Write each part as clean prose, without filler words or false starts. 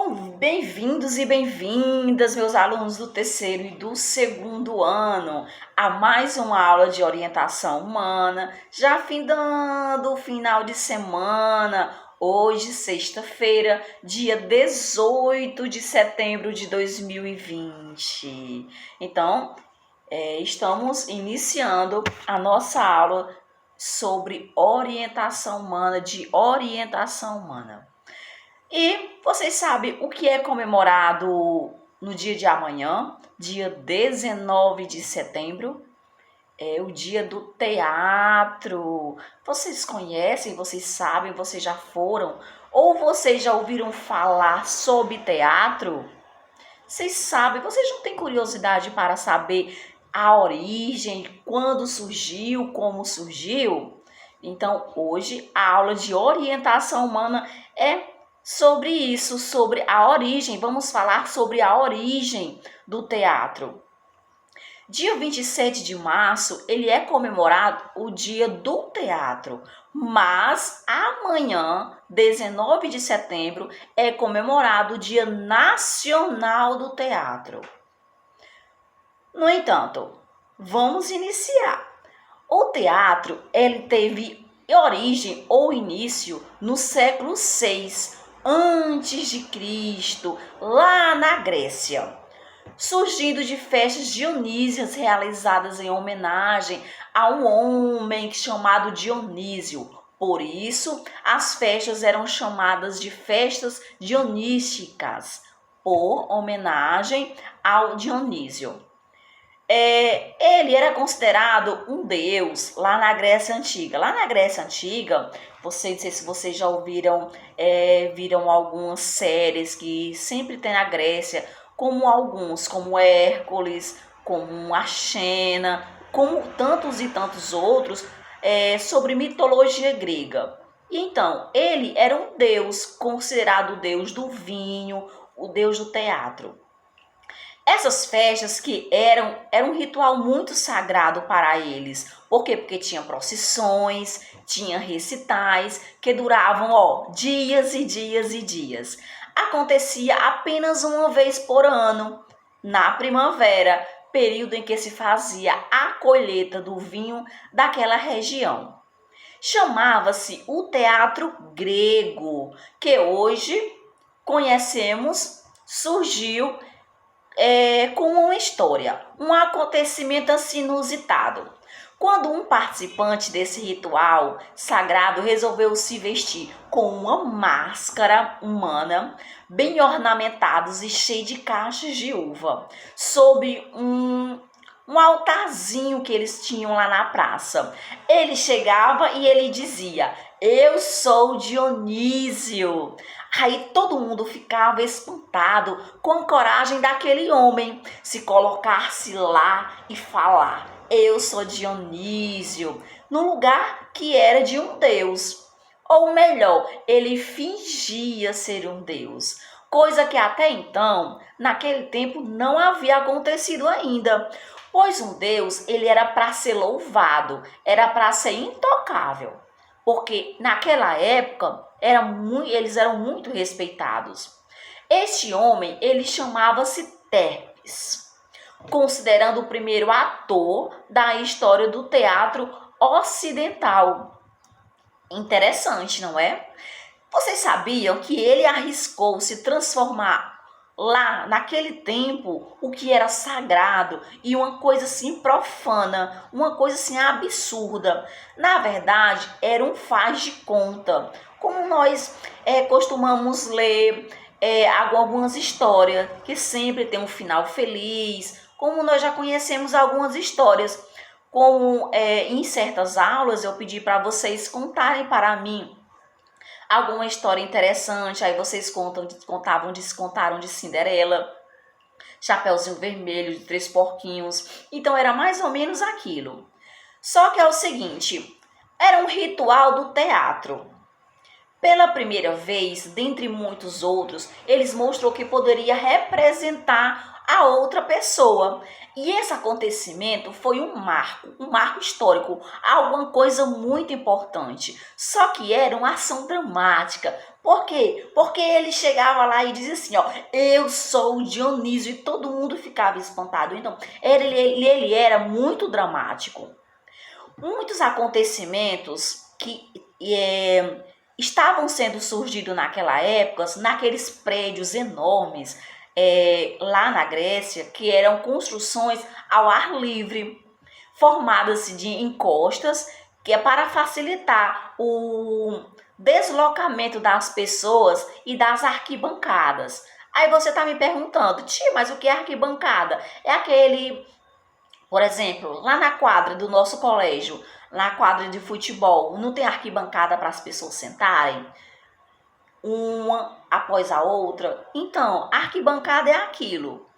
Bem-vindos e bem-vindas, meus alunos do terceiro e do segundo ano, a mais uma aula de orientação humana, já findando o final de semana, hoje, sexta-feira, dia 18 de setembro de 2020. Então, estamos iniciando a nossa aula sobre orientação humana, de orientação humana. E vocês sabem o que é comemorado no dia de amanhã, dia 19 de setembro? É o dia do teatro. Vocês conhecem, vocês sabem, vocês já foram? Ou vocês já ouviram falar sobre teatro? Vocês sabem, vocês não têm curiosidade para saber a origem, quando surgiu, como surgiu? Então, hoje a aula de orientação humana é sobre isso, sobre a origem. Vamos falar sobre a origem do teatro. Dia 27 de março, ele é comemorado o dia do teatro, mas amanhã, 19 de setembro, é comemorado o Dia Nacional do Teatro. No entanto, vamos iniciar. O teatro, ele teve origem ou início no século VI antes de Cristo, lá na Grécia, surgindo de festas dionísias realizadas em homenagem a um homem chamado Dionísio. Por isso, as festas eram chamadas de festas dionísticas, por homenagem ao Dionísio. Ele era considerado um deus lá na Grécia Antiga. Lá na Grécia Antiga, não sei se vocês já viram algumas séries que sempre tem na Grécia, como Hércules, como a Xena, como tantos e tantos outros, sobre mitologia grega. E então, ele era um deus, considerado o deus do vinho, o deus do teatro. Essas festas que eram um ritual muito sagrado para eles. Por quê? Porque tinha procissões, tinha recitais que duravam dias e dias e dias. Acontecia apenas uma vez por ano, na primavera, período em que se fazia a colheita do vinho daquela região. Chamava-se o teatro grego, que hoje conhecemos, surgiu com uma história, um acontecimento assim inusitado. Quando um participante desse ritual sagrado resolveu se vestir com uma máscara humana, bem ornamentados e cheio de cachos de uva, sob um altarzinho que eles tinham lá na praça. Ele chegava e ele dizia: "Eu sou Dionísio." Aí todo mundo ficava espantado com a coragem daquele homem se colocar-se lá e falar: "Eu sou Dionísio", no lugar que era de um deus. Ou melhor, ele fingia ser um deus, coisa que até então, naquele tempo, não havia acontecido ainda. Pois um deus, ele era para ser louvado, era para ser intocável, porque naquela época eles eram muito respeitados. Este homem, ele chamava-se Terpes, considerando o primeiro ator da história do teatro ocidental. Interessante, não é? Vocês sabiam que ele arriscou se transformar lá, naquele tempo, o que era sagrado e uma coisa assim profana, uma coisa assim absurda? Na verdade, era um faz de conta. Como nós costumamos ler algumas histórias que sempre tem um final feliz, como nós já conhecemos algumas histórias. Como em certas aulas eu pedi para vocês contarem para mim alguma história interessante, aí vocês contaram de Cinderela, Chapeuzinho Vermelho, de Três Porquinhos. Então era mais ou menos aquilo. Só que é o seguinte, era um ritual do teatro. Pela primeira vez, dentre muitos outros, eles mostrou que poderia representar a outra pessoa. E esse acontecimento foi um marco histórico, alguma coisa muito importante. Só que era uma ação dramática. Por quê? Porque ele chegava lá e dizia assim, ó, eu sou o Dionísio, e todo mundo ficava espantado. Então, ele era muito dramático. Muitos acontecimentos que estavam sendo surgidos naquela época, naqueles prédios enormes, lá na Grécia, que eram construções ao ar livre, formadas de encostas, que é para facilitar o deslocamento das pessoas e das arquibancadas. Aí você está me perguntando, tia, mas o que é arquibancada? É aquele, por exemplo, lá na quadra do nosso colégio, na quadra de futebol, não tem arquibancada para as pessoas sentarem? Uma após a outra. Então, arquibancada é aquilo.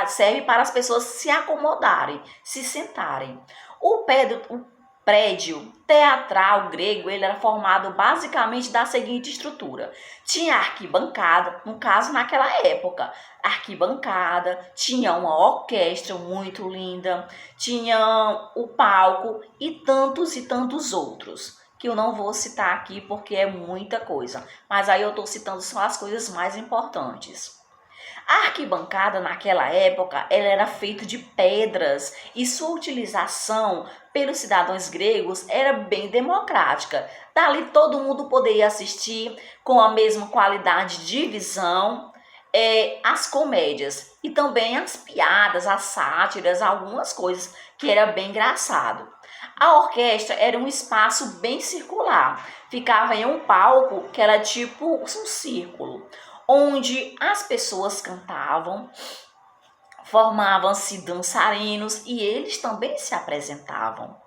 Serve para as pessoas se acomodarem, se sentarem. O prédio teatral grego, ele era formado basicamente da seguinte estrutura. Tinha arquibancada, no caso naquela época, arquibancada, tinha uma orquestra muito linda, tinha o palco e tantos outros, que eu não vou citar aqui porque é muita coisa, mas aí eu estou citando só as coisas mais importantes. A arquibancada naquela época ela era feita de pedras e sua utilização pelos cidadãos gregos era bem democrática. Dali todo mundo poderia assistir com a mesma qualidade de visão as comédias e também as piadas, as sátiras, algumas coisas que era bem engraçado. A orquestra era um espaço bem circular, ficava em um palco que era tipo um círculo, onde as pessoas cantavam, formavam-se dançarinos e eles também se apresentavam.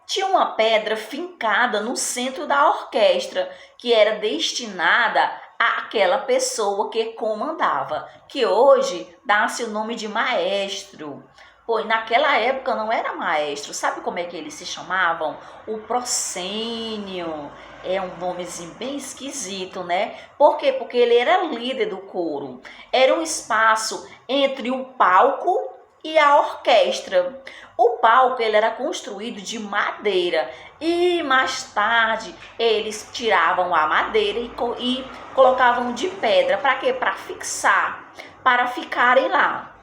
Tinha uma pedra fincada no centro da orquestra, que era destinada àquela pessoa que comandava, que hoje dá-se o nome de maestro. Pois naquela época não era maestro. Sabe como é que eles se chamavam? O proscênio. É um nomezinho bem esquisito, né? Por quê? Porque ele era líder do coro. Era um espaço entre o palco e a orquestra. O palco ele era construído de madeira e mais tarde eles tiravam a madeira e colocavam de pedra. Para quê? Para fixar, para ficarem lá.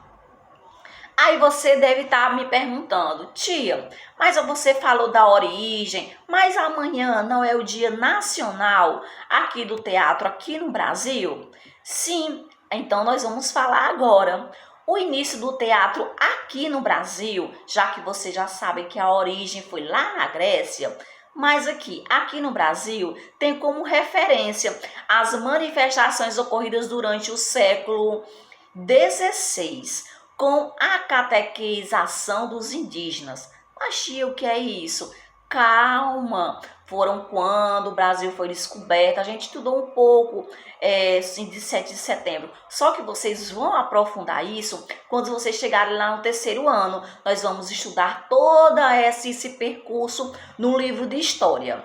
Aí você deve estar me perguntando, tia, mas você falou da origem, mas amanhã não é o Dia Nacional aqui do teatro, aqui no Brasil? Sim, então nós vamos falar agora. O início do teatro aqui no Brasil, já que você já sabe que a origem foi lá na Grécia, mas aqui no Brasil, tem como referência as manifestações ocorridas durante o século XVI, com a catequização dos indígenas. Mas tia, o que é isso? Calma, foram quando o Brasil foi descoberto, a gente estudou um pouco de 7 de setembro. Só que vocês vão aprofundar isso quando vocês chegarem lá no terceiro ano. Nós vamos estudar todo esse percurso no livro de história.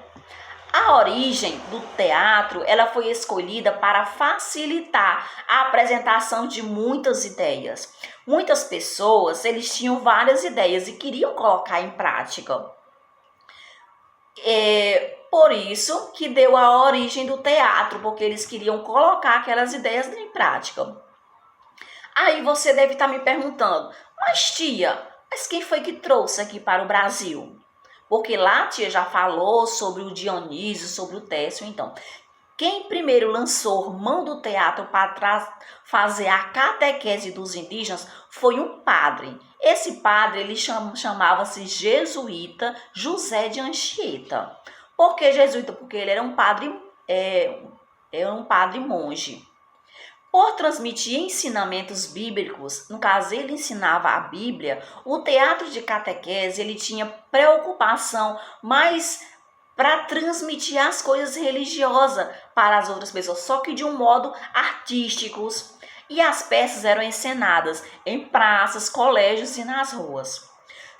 A origem do teatro ela foi escolhida para facilitar a apresentação de muitas ideias. Muitas pessoas eles tinham várias ideias e queriam colocar em prática. Por isso que deu a origem do teatro, porque eles queriam colocar aquelas ideias em prática. Aí você deve estar me perguntando, mas tia, mas quem foi que trouxe aqui para o Brasil? Porque lá a tia já falou sobre o Dionísio, sobre o Técio, então. Quem primeiro lançou mão do teatro para fazer a catequese dos indígenas foi um padre. Esse padre ele chamava-se jesuíta José de Anchieta. Por que jesuíta? Porque ele era um padre monge. Por transmitir ensinamentos bíblicos, no caso ele ensinava a Bíblia, o teatro de catequese ele tinha preocupação mais para transmitir as coisas religiosas para as outras pessoas, só que de um modo artísticos. E as peças eram encenadas em praças, colégios e nas ruas.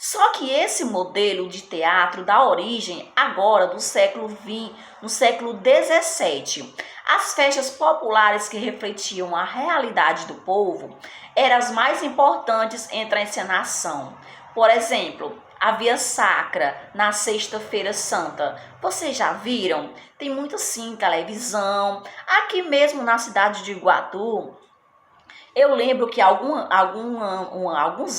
Só que esse modelo de teatro dá origem agora do século XX, no século XVII. As festas populares que refletiam a realidade do povo eram as mais importantes entre a encenação. Por exemplo, a Via Sacra na Sexta-feira Santa. Vocês já viram? Tem muito sim televisão. Aqui mesmo na cidade de Iguatu, eu lembro que alguns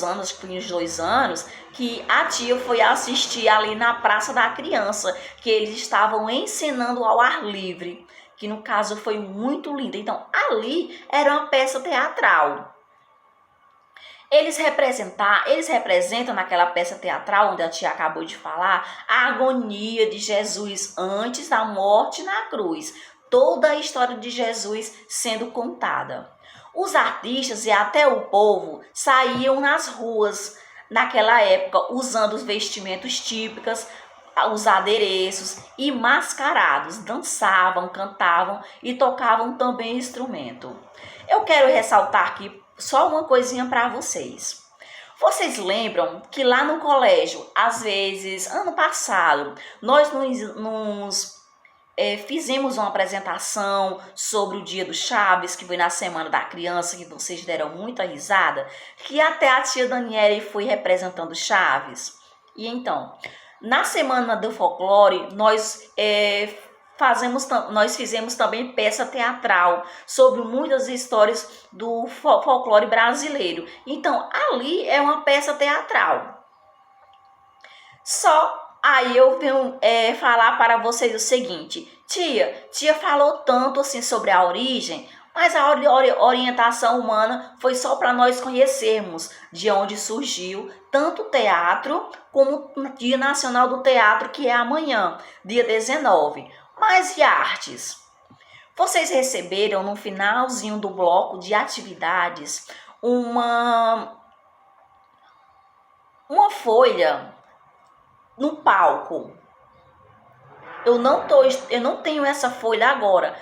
anos, acho que foi uns 2 anos, que a tia foi assistir ali na Praça da Criança, que eles estavam encenando ao ar livre, que no caso foi muito lindo. Então, ali era uma peça teatral. Eles representam naquela peça teatral, onde a tia acabou de falar, a agonia de Jesus antes da morte na cruz. Toda a história de Jesus sendo contada. Os artistas e até o povo saíam nas ruas naquela época usando os vestimentos típicos, os adereços e mascarados, dançavam, cantavam e tocavam também instrumento. Eu quero ressaltar aqui só uma coisinha para vocês. Vocês lembram que lá no colégio, às vezes, ano passado, nós fizemos uma apresentação sobre o Dia do Chaves, que foi na Semana da Criança, que vocês deram muita risada, que até a tia Daniele foi representando Chaves. E então, na Semana do Folclore, nós fizemos também peça teatral sobre muitas histórias do folclore brasileiro. Então, ali é uma peça teatral. Só aí eu venho falar para vocês o seguinte: tia falou tanto assim sobre a origem, mas a orientação humana foi só para nós conhecermos de onde surgiu tanto o teatro como o Dia Nacional do Teatro, que é amanhã, dia 19. Mas e artes? Vocês receberam no finalzinho do bloco de atividades uma folha no palco. Eu não tenho essa folha agora,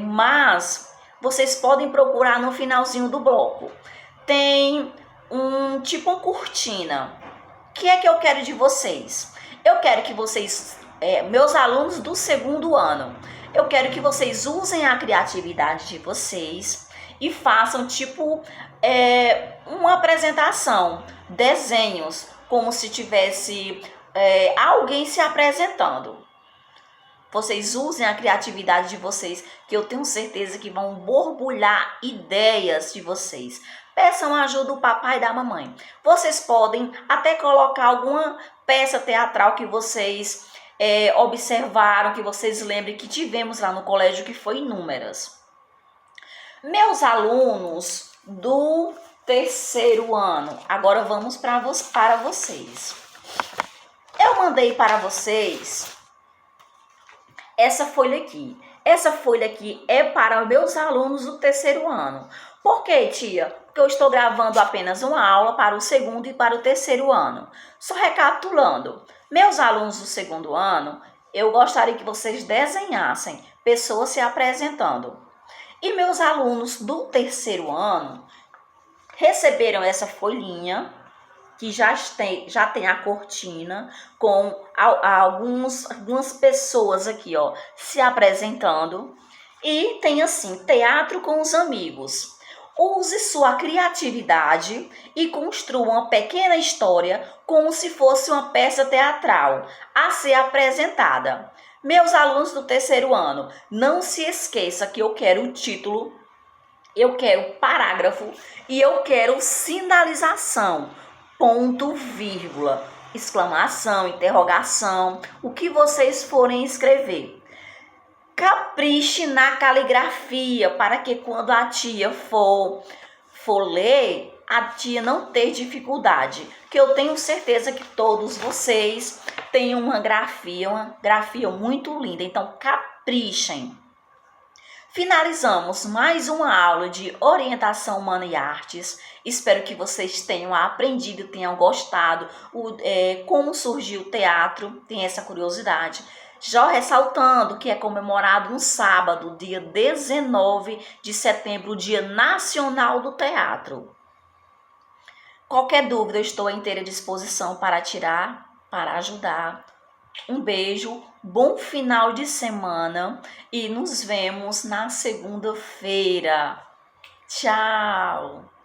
mas vocês podem procurar no finalzinho do bloco. Tem tipo uma cortina. O que é que eu quero de vocês? Eu quero que vocês, meus alunos do 2º ano, eu quero que vocês usem a criatividade de vocês e façam tipo uma apresentação, desenhos, como se tivesse alguém se apresentando. Vocês usem a criatividade de vocês, que eu tenho certeza que vão borbulhar ideias de vocês. Peçam ajuda do papai e da mamãe. Vocês podem até colocar alguma peça teatral que vocês observaram, que vocês lembrem que tivemos lá no colégio, que foi inúmeras. Meus alunos do 3º ano, agora vamos para vocês. Eu mandei para vocês essa folha aqui. Essa folha aqui é para meus alunos do 3º ano. Por quê, tia? Porque eu estou gravando apenas uma aula para o 2º e para o 3º ano. Só recapitulando, meus alunos do 2º ano, eu gostaria que vocês desenhassem pessoas se apresentando. E meus alunos do 3º ano receberam essa folhinha, que já tem a cortina com algumas pessoas aqui, ó, se apresentando. E tem assim, teatro com os amigos. Use sua criatividade e construa uma pequena história como se fosse uma peça teatral a ser apresentada. Meus alunos do 3º ano, não se esqueça que eu quero o título, eu quero parágrafo e eu quero sinalização. Ponto, vírgula, exclamação, interrogação, o que vocês forem escrever. Capriche na caligrafia para que quando a tia for ler, a tia não ter dificuldade. Que eu tenho certeza que todos vocês têm uma grafia muito linda, então caprichem. Finalizamos mais uma aula de orientação humana e artes. Espero que vocês tenham aprendido, tenham gostado como surgiu o teatro, tem essa curiosidade. Já ressaltando que é comemorado no sábado, dia 19 de setembro, o Dia Nacional do Teatro. Qualquer dúvida, eu estou à inteira disposição para tirar, para ajudar. Um beijo, bom final de semana e nos vemos na segunda-feira. Tchau!